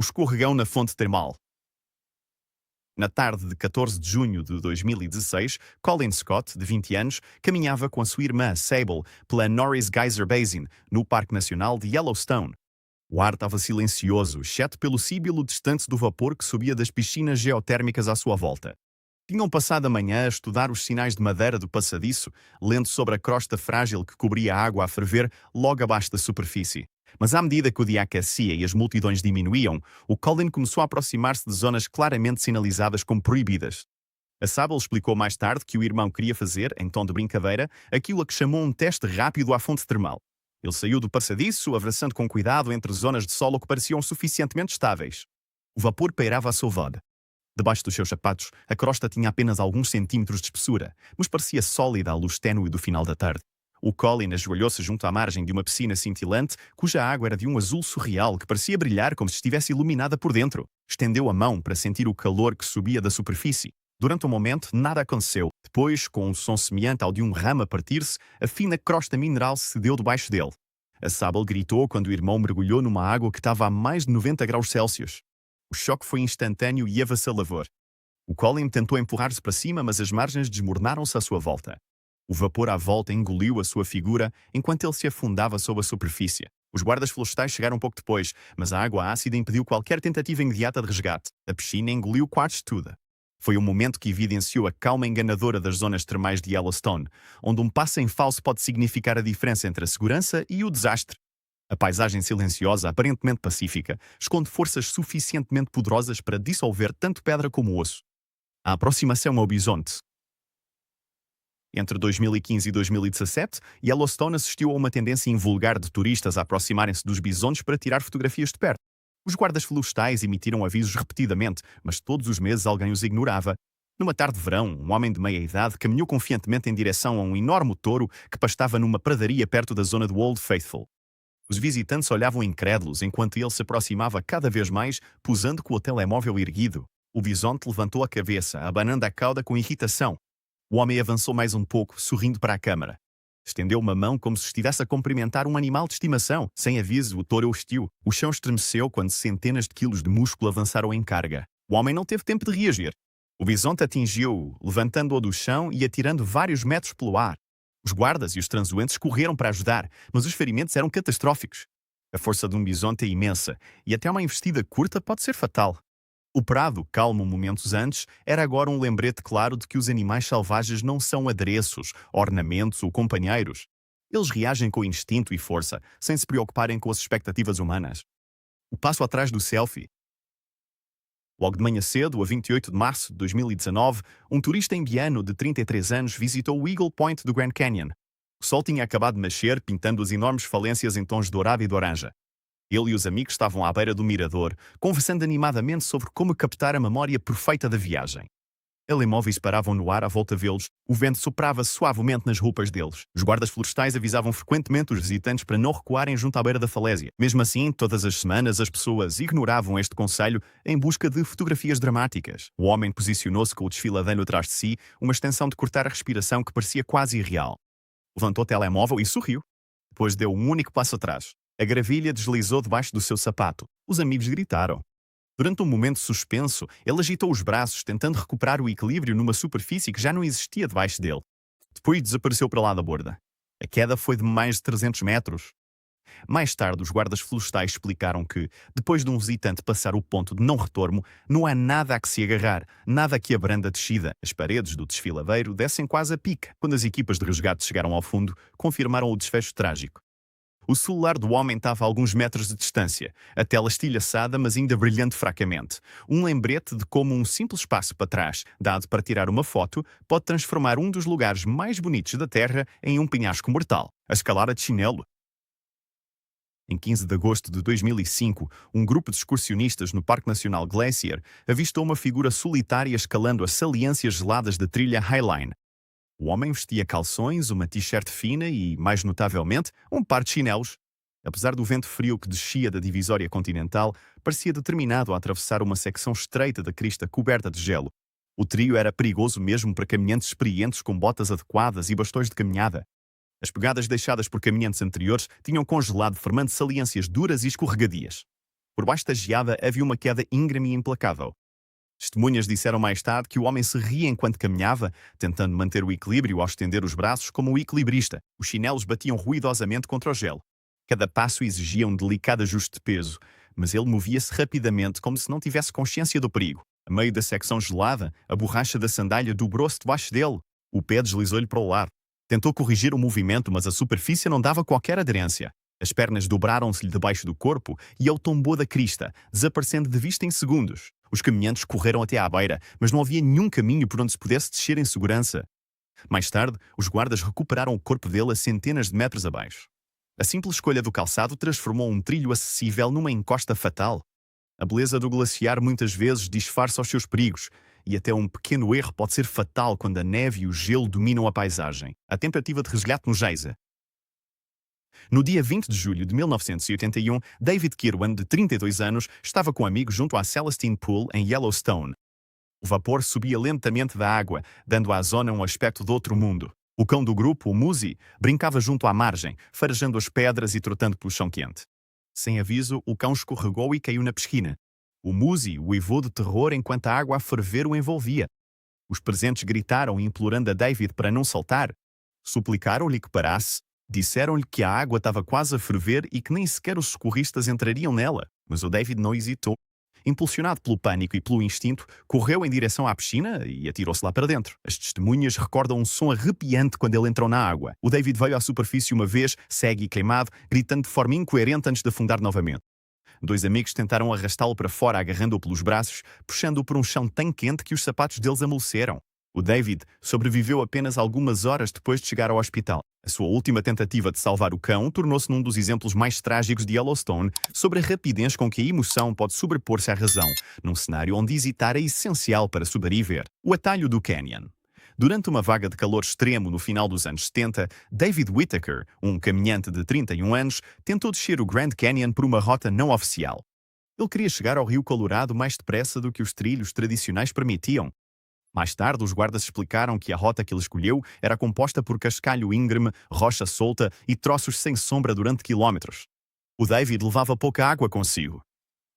escorregão na fonte termal. Na tarde de 14 de junho de 2016, Colin Scott, de 20 anos, caminhava com a sua irmã Sable pela Norris Geyser Basin, no Parque Nacional de Yellowstone. O ar estava silencioso, exceto pelo síbilo distante do vapor que subia das piscinas geotérmicas à sua volta. Tinham passado a manhã a estudar os sinais de madeira do passadiço, lendo sobre a crosta frágil que cobria a água a ferver logo abaixo da superfície. Mas à medida que o dia aquecia e as multidões diminuíam, o Colin começou a aproximar-se de zonas claramente sinalizadas como proibidas. A Sable explicou mais tarde que o irmão queria fazer, em tom de brincadeira, aquilo a que chamou um teste rápido à fonte termal. Ele saiu do passadiço, avançando com cuidado entre zonas de solo que pareciam suficientemente estáveis. O vapor pairava à sua volta. Debaixo dos seus sapatos, a crosta tinha apenas alguns centímetros de espessura, mas parecia sólida à luz ténue do final da tarde. O Colin ajoelhou-se junto à margem de uma piscina cintilante, cuja água era de um azul surreal que parecia brilhar como se estivesse iluminada por dentro. Estendeu a mão para sentir o calor que subia da superfície. Durante um momento, nada aconteceu. Depois, com um som semelhante ao de um ramo a partir-se, a fina crosta mineral se cedeu debaixo dele. A Sable gritou quando o irmão mergulhou numa água que estava a mais de 90 graus Celsius. O choque foi instantâneo e avassalador. O Colin tentou empurrar-se para cima, mas as margens desmoronaram-se à sua volta. O vapor à volta engoliu a sua figura enquanto ele se afundava sob a superfície. Os guardas florestais chegaram um pouco depois, mas a água ácida impediu qualquer tentativa imediata de resgate. A piscina engoliu quase tudo. Foi um momento que evidenciou a calma enganadora das zonas termais de Yellowstone, onde um passo em falso pode significar a diferença entre a segurança e o desastre. A paisagem silenciosa, aparentemente pacífica, esconde forças suficientemente poderosas para dissolver tanto pedra como osso. A aproximação ao bisonte. Entre 2015 e 2017, Yellowstone assistiu a uma tendência invulgar de turistas a aproximarem-se dos bisontes para tirar fotografias de perto. Os guardas florestais emitiram avisos repetidamente, mas todos os meses alguém os ignorava. Numa tarde de verão, um homem de meia-idade caminhou confiantemente em direção a um enorme touro que pastava numa pradaria perto da zona do Old Faithful. Os visitantes olhavam incrédulos enquanto ele se aproximava cada vez mais, posando com o telemóvel erguido. O bisonte levantou a cabeça, abanando a cauda com irritação. O homem avançou mais um pouco, sorrindo para a câmara. Estendeu uma mão como se estivesse a cumprimentar um animal de estimação. Sem aviso, o touro hostil. O chão estremeceu quando centenas de quilos de músculo avançaram em carga. O homem não teve tempo de reagir. O bisonte atingiu-o, levantando-o do chão e atirando vários metros pelo ar. Os guardas e os transeuntes correram para ajudar, mas os ferimentos eram catastróficos. A força de um bisonte é imensa, e até uma investida curta pode ser fatal. O prado, calmo momentos antes, era agora um lembrete claro de que os animais selvagens não são adereços, ornamentos ou companheiros. Eles reagem com instinto e força, sem se preocuparem com as expectativas humanas. O passo atrás do selfie. Logo de manhã cedo, a 28 de março de 2019, um turista indiano de 33 anos visitou o Eagle Point do Grand Canyon. O sol tinha acabado de nascer, pintando as enormes falências em tons dourado e de laranja. Ele e os amigos estavam à beira do mirador, conversando animadamente sobre como captar a memória perfeita da viagem. Telemóveis paravam no ar à volta deles, o vento soprava suavemente nas roupas deles. Os guardas florestais avisavam frequentemente os visitantes para não recuarem junto à beira da falésia. Mesmo assim, todas as semanas as pessoas ignoravam este conselho em busca de fotografias dramáticas. O homem posicionou-se com o desfiladeiro atrás de si, uma extensão de cortar a respiração que parecia quase irreal. Levantou o telemóvel e sorriu. Depois deu um único passo atrás. A gravilha deslizou debaixo do seu sapato. Os amigos gritaram. Durante um momento suspenso, ele agitou os braços, tentando recuperar o equilíbrio numa superfície que já não existia debaixo dele. Depois desapareceu para lá da borda. A queda foi de mais de 300 metros. Mais tarde, os guardas florestais explicaram que, depois de um visitante passar o ponto de não retorno, não há nada a que se agarrar, nada que abranda a descida. As paredes do desfiladeiro descem quase a pique. Quando as equipas de resgate chegaram ao fundo, confirmaram o desfecho trágico. O celular do homem estava a alguns metros de distância, a tela estilhaçada, mas ainda brilhando fracamente. Um lembrete de como um simples passo para trás, dado para tirar uma foto, pode transformar um dos lugares mais bonitos da Terra em um penhasco mortal. A escalar a de chinelo. Em 15 de agosto de 2005, um grupo de excursionistas no Parque Nacional Glacier avistou uma figura solitária escalando as saliências geladas da trilha Highline. O homem vestia calções, uma t-shirt fina e, mais notavelmente, um par de chinelos. Apesar do vento frio que descia da divisória continental, parecia determinado a atravessar uma secção estreita da crista coberta de gelo. O trio era perigoso mesmo para caminhantes experientes com botas adequadas e bastões de caminhada. As pegadas deixadas por caminhantes anteriores tinham congelado, formando saliências duras e escorregadias. Por baixo da geada havia uma queda íngreme e implacável. Testemunhas disseram mais tarde que o homem se ria enquanto caminhava, tentando manter o equilíbrio ao estender os braços como um equilibrista. Os chinelos batiam ruidosamente contra o gelo. Cada passo exigia um delicado ajuste de peso, mas ele movia-se rapidamente como se não tivesse consciência do perigo. A meio da secção gelada, a borracha da sandália dobrou-se debaixo dele. O pé deslizou-lhe para o lado. Tentou corrigir o movimento, mas a superfície não dava qualquer aderência. As pernas dobraram-se-lhe debaixo do corpo e ele tombou da crista, desaparecendo de vista em segundos. Os caminhantes correram até à beira, mas não havia nenhum caminho por onde se pudesse descer em segurança. Mais tarde, os guardas recuperaram o corpo dele a centenas de metros abaixo. A simples escolha do calçado transformou um trilho acessível numa encosta fatal. A beleza do glaciar muitas vezes disfarça os seus perigos, e até um pequeno erro pode ser fatal quando a neve e o gelo dominam a paisagem. A tentativa de resgate no geyser. No dia 20 de julho de 1981, David Kirwan, de 32 anos, estava com amigos junto à Celestine Pool, em Yellowstone. O vapor subia lentamente da água, dando à zona um aspecto de outro mundo. O cão do grupo, o Muzi, brincava junto à margem, farejando as pedras e trotando pelo chão quente. Sem aviso, o cão escorregou e caiu na piscina. O Muzi uivou de terror enquanto a água a ferver o envolvia. Os presentes gritaram implorando a David para não saltar. Suplicaram-lhe que parasse. Disseram-lhe que a água estava quase a ferver e que nem sequer os socorristas entrariam nela, mas o David não hesitou. Impulsionado pelo pânico e pelo instinto, correu em direção à piscina e atirou-se lá para dentro. As testemunhas recordam um som arrepiante quando ele entrou na água. O David veio à superfície uma vez, cego e queimado, gritando de forma incoerente antes de afundar novamente. Dois amigos tentaram arrastá-lo para fora, agarrando-o pelos braços, puxando-o por um chão tão quente que os sapatos deles amoleceram. O David sobreviveu apenas algumas horas depois de chegar ao hospital. A sua última tentativa de salvar o cão tornou-se num dos exemplos mais trágicos de Yellowstone sobre a rapidez com que a emoção pode sobrepor-se à razão, num cenário onde hesitar é essencial para sobreviver. O atalho do Canyon. Durante uma vaga de calor extremo no final dos anos 70, David Whittaker, um caminhante de 31 anos, tentou descer o Grand Canyon por uma rota não oficial. Ele queria chegar ao Rio Colorado mais depressa do que os trilhos tradicionais permitiam. Mais tarde, os guardas explicaram que a rota que ele escolheu era composta por cascalho íngreme, rocha solta e troços sem sombra durante quilómetros. O David levava pouca água consigo.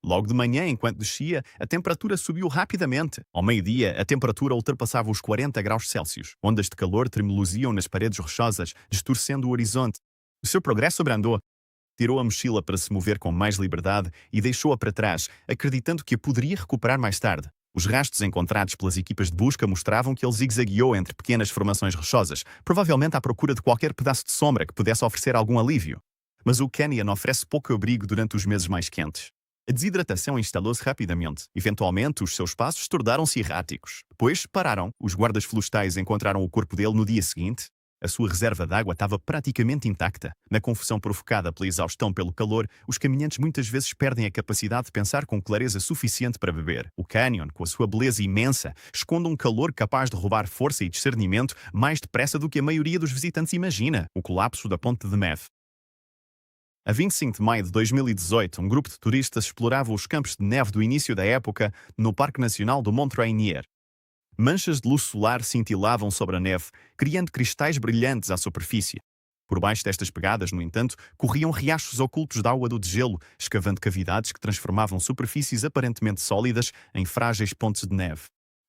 Logo de manhã, enquanto descia, a temperatura subiu rapidamente. Ao meio-dia, a temperatura ultrapassava os 40 graus Celsius. Ondas de calor tremeluziam nas paredes rochosas, distorcendo o horizonte. O seu progresso abrandou. Tirou a mochila para se mover com mais liberdade e deixou-a para trás, acreditando que a poderia recuperar mais tarde. Os rastros encontrados pelas equipas de busca mostravam que ele zigue-zagueou entre pequenas formações rochosas, provavelmente à procura de qualquer pedaço de sombra que pudesse oferecer algum alívio. Mas o Canyon oferece pouco abrigo durante os meses mais quentes. A desidratação instalou-se rapidamente. Eventualmente, os seus passos tornaram-se erráticos. Depois, pararam. Os guardas florestais encontraram o corpo dele no dia seguinte. A sua reserva de água estava praticamente intacta. Na confusão provocada pela exaustão pelo calor, os caminhantes muitas vezes perdem a capacidade de pensar com clareza suficiente para beber. O Canyon, com a sua beleza imensa, esconde um calor capaz de roubar força e discernimento mais depressa do que a maioria dos visitantes imagina. O colapso da ponte de neve. A 25 de maio de 2018, um grupo de turistas explorava os campos de neve do início da época no Parque Nacional do Mont Rainier. Manchas de luz solar cintilavam sobre a neve, criando cristais brilhantes à superfície. Por baixo destas pegadas, no entanto, corriam riachos ocultos de água do degelo, escavando cavidades que transformavam superfícies aparentemente sólidas em frágeis pontes de neve.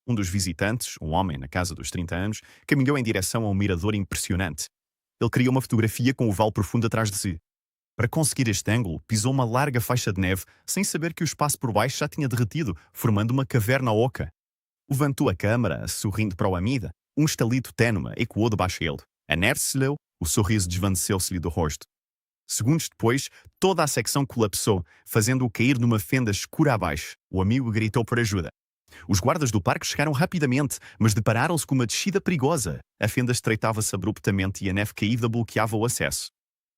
Um dos visitantes, um homem na casa dos 30 anos, caminhou em direção a um mirador impressionante. Ele criou uma fotografia com o vale profundo atrás de si. Para conseguir este ângulo, pisou uma larga faixa de neve, sem saber que o espaço por baixo já tinha derretido, formando uma caverna oca. Levantou a câmara, sorrindo para o Amida. Um estalito ténue ecoou debaixo dele. A neve se leu, o sorriso desvaneceu-se-lhe do rosto. Segundos depois, toda a secção colapsou, fazendo-o cair numa fenda escura abaixo. O amigo gritou por ajuda. Os guardas do parque chegaram rapidamente, mas depararam-se com uma descida perigosa. A fenda estreitava-se abruptamente e a neve caída bloqueava o acesso.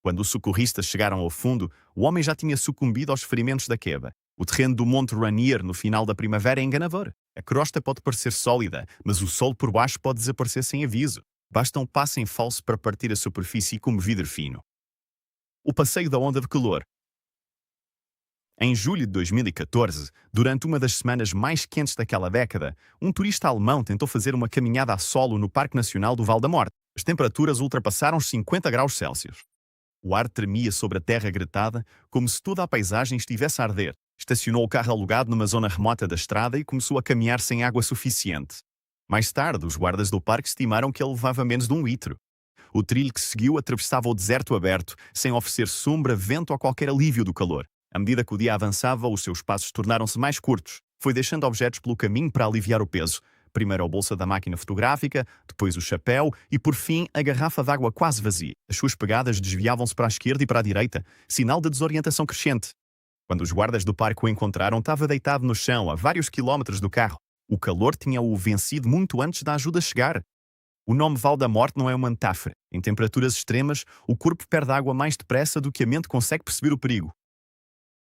Quando os socorristas chegaram ao fundo, o homem já tinha sucumbido aos ferimentos da queda. O terreno do Monte Rainier no final da primavera é enganador. A crosta pode parecer sólida, mas o solo por baixo pode desaparecer sem aviso. Basta um passo em falso para partir a superfície como vidro fino. O passeio da onda de calor. Em julho de 2014, durante uma das semanas mais quentes daquela década, um turista alemão tentou fazer uma caminhada a solo no Parque Nacional do Val da Morte. As temperaturas ultrapassaram os 50 graus Celsius. O ar tremia sobre a terra gretada, como se toda a paisagem estivesse a arder. Estacionou o carro alugado numa zona remota da estrada e começou a caminhar sem água suficiente. Mais tarde, os guardas do parque estimaram que ele levava menos de 1 litro. O trilho que seguiu atravessava o deserto aberto, sem oferecer sombra, vento ou qualquer alívio do calor. À medida que o dia avançava, os seus passos tornaram-se mais curtos. Foi deixando objetos pelo caminho para aliviar o peso. Primeiro a bolsa da máquina fotográfica, depois o chapéu e, por fim, a garrafa de água quase vazia. As suas pegadas desviavam-se para a esquerda e para a direita, sinal de desorientação crescente. Quando os guardas do parque o encontraram, estava deitado no chão, a vários quilómetros do carro. O calor tinha-o vencido muito antes da ajuda chegar. O nome Val da Morte não é uma metáfora. Em temperaturas extremas, o corpo perde água mais depressa do que a mente consegue perceber o perigo.